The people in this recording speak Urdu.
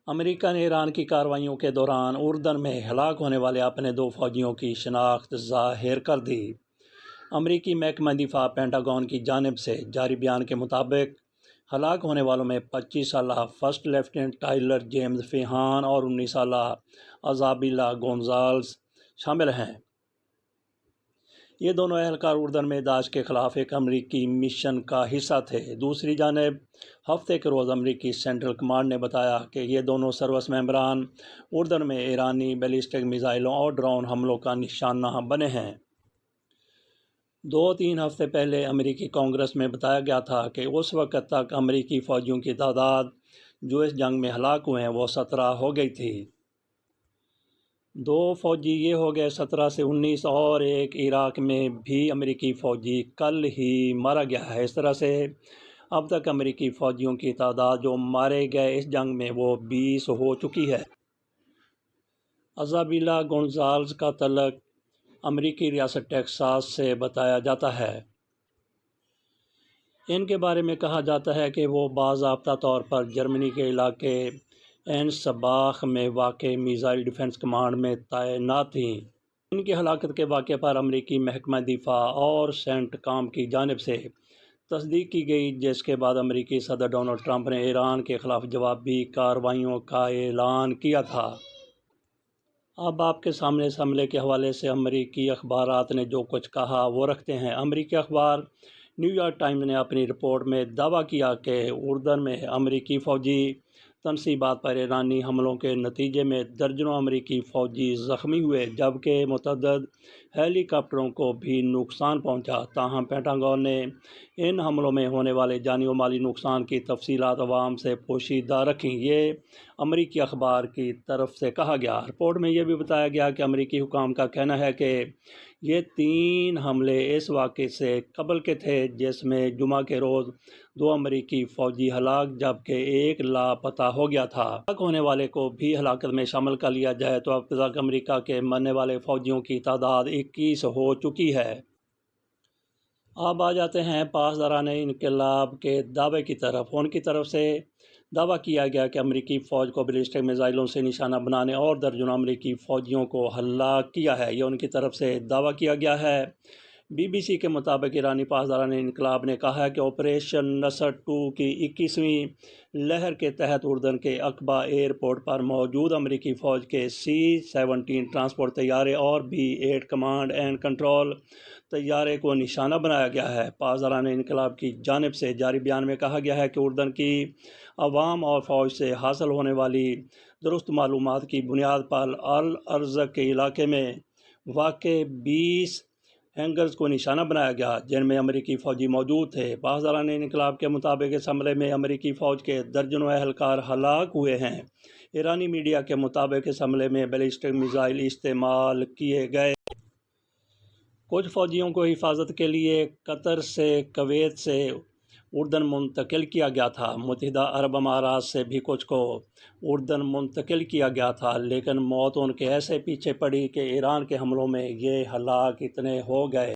امریکہ نے ایران کی کارروائیوں کے دوران اردن میں ہلاک ہونے والے اپنے 2 فوجیوں کی شناخت ظاہر کر دی۔ امریکی محکمہ دفاع پینٹاگون کی جانب سے جاری بیان کے مطابق ہلاک ہونے والوں میں 25 سالہ فرسٹ لیفٹیننٹ ٹائلر جیمز فیہان اور 19 سالہ ایزابیلا گونزالز شامل ہیں۔ یہ دونوں اہلکار اردن میں داعش کے خلاف ایک امریکی مشن کا حصہ تھے۔ دوسری جانب ہفتے کے روز امریکی سینٹرل کمانڈ نے بتایا کہ یہ دونوں سروس ممبران اردن میں ایرانی بیلسٹک میزائلوں اور ڈرون حملوں کا نشانہ بنے ہیں۔ 2-3 ہفتے پہلے امریکی کانگریس میں بتایا گیا تھا کہ اس وقت تک امریکی فوجیوں کی تعداد جو اس جنگ میں ہلاک ہوئے ہیں وہ 17 ہو گئی تھی۔ 2 فوجی یہ ہو گئے 17 سے 19 اور ایک عراق میں بھی امریکی فوجی کل ہی مارا گیا ہے۔ اس طرح سے اب تک امریکی فوجیوں کی تعداد جو مارے گئے اس جنگ میں وہ 20 ہو چکی ہے۔ ایزابیلا گونزالز کا تعلق امریکی ریاست ٹیکساس سے بتایا جاتا ہے۔ ان کے بارے میں کہا جاتا ہے کہ وہ باضابطہ طور پر جرمنی کے علاقے اینسباخ میں واقع میزائل ڈیفنس کمانڈ میں تعینات تھیں۔ ان کی ہلاکت کے واقعے پر امریکی محکمہ دفاع اور سینٹ کام کی جانب سے تصدیق کی گئی، جس کے بعد امریکی صدر ڈونلڈ ٹرمپ نے ایران کے خلاف جوابی کارروائیوں کا اعلان کیا تھا۔ اب آپ کے سامنے اس حملے کے حوالے سے امریکی اخبارات نے جو کچھ کہا وہ رکھتے ہیں۔ امریکی اخبار نیو یارک ٹائمز نے اپنی رپورٹ میں دعویٰ کیا کہ اردن میں امریکی فوجی تنصیبات پر ایرانی حملوں کے نتیجے میں درجنوں امریکی فوجی زخمی ہوئے، جبکہ متعدد ہیلی کاپٹروں کو بھی نقصان پہنچا۔ تاہم پینٹاگون نے ان حملوں میں ہونے والے جانی و مالی نقصان کی تفصیلات عوام سے پوشیدہ رکھیں، یہ امریکی اخبار کی طرف سے کہا گیا۔ رپورٹ میں یہ بھی بتایا گیا کہ امریکی حکام کا کہنا ہے کہ یہ 3 حملے اس واقعے سے قبل کے تھے جس میں جمعہ کے روز 2 امریکی فوجی ہلاک جبکہ ایک لاپتہ ہو گیا تھا۔ ہلاک ہونے والے کو بھی ہلاکت میں شامل کر لیا جائے تو اب تک امریکہ کے مرنے والے فوجیوں کی تعداد 21 ہو چکی ہے۔ اب آ جاتے ہیں پاسداران انقلاب کے دعوے کی طرف۔ ان کی طرف سے دعویٰ کیا گیا کہ امریکی فوج کو بیلسٹک میزائلوں سے نشانہ بنانے اور درجنوں امریکی فوجیوں کو ہلاک کیا ہے، یہ ان کی طرف سے دعویٰ کیا گیا ہے۔ بی بی سی کے مطابق ایرانی پاسداران انقلاب نے کہا ہے کہ آپریشن نصر 2 کی 21ویں لہر کے تحت اردن کے عقبہ ایئرپورٹ پر موجود امریکی فوج کے C-17 ٹرانسپورٹ طیارے اور B-8 کمانڈ اینڈ کنٹرول طیارے کو نشانہ بنایا گیا ہے۔ پاسداران انقلاب کی جانب سے جاری بیان میں کہا گیا ہے کہ اردن کی عوام اور فوج سے حاصل ہونے والی درست معلومات کی بنیاد پر الارزق کے علاقے میں واقع 20 ہینگرز کو نشانہ بنایا گیا جن میں امریکی فوجی موجود تھے۔ پاسداران انقلاب کے مطابق اس حملے میں امریکی فوج کے درجنوں اہلکار ہلاک ہوئے ہیں۔ ایرانی میڈیا کے مطابق اس حملے میں بیلسٹک میزائل استعمال کیے گئے۔ کچھ فوجیوں کو حفاظت کے لیے قطر سے کویت سے اردن منتقل کیا گیا تھا۔ متحدہ عرب امارات سے بھی کچھ کو اردن منتقل کیا گیا تھا، لیکن موت ان کے ایسے پیچھے پڑی کہ ایران کے حملوں میں یہ ہلاک اتنے ہو گئے۔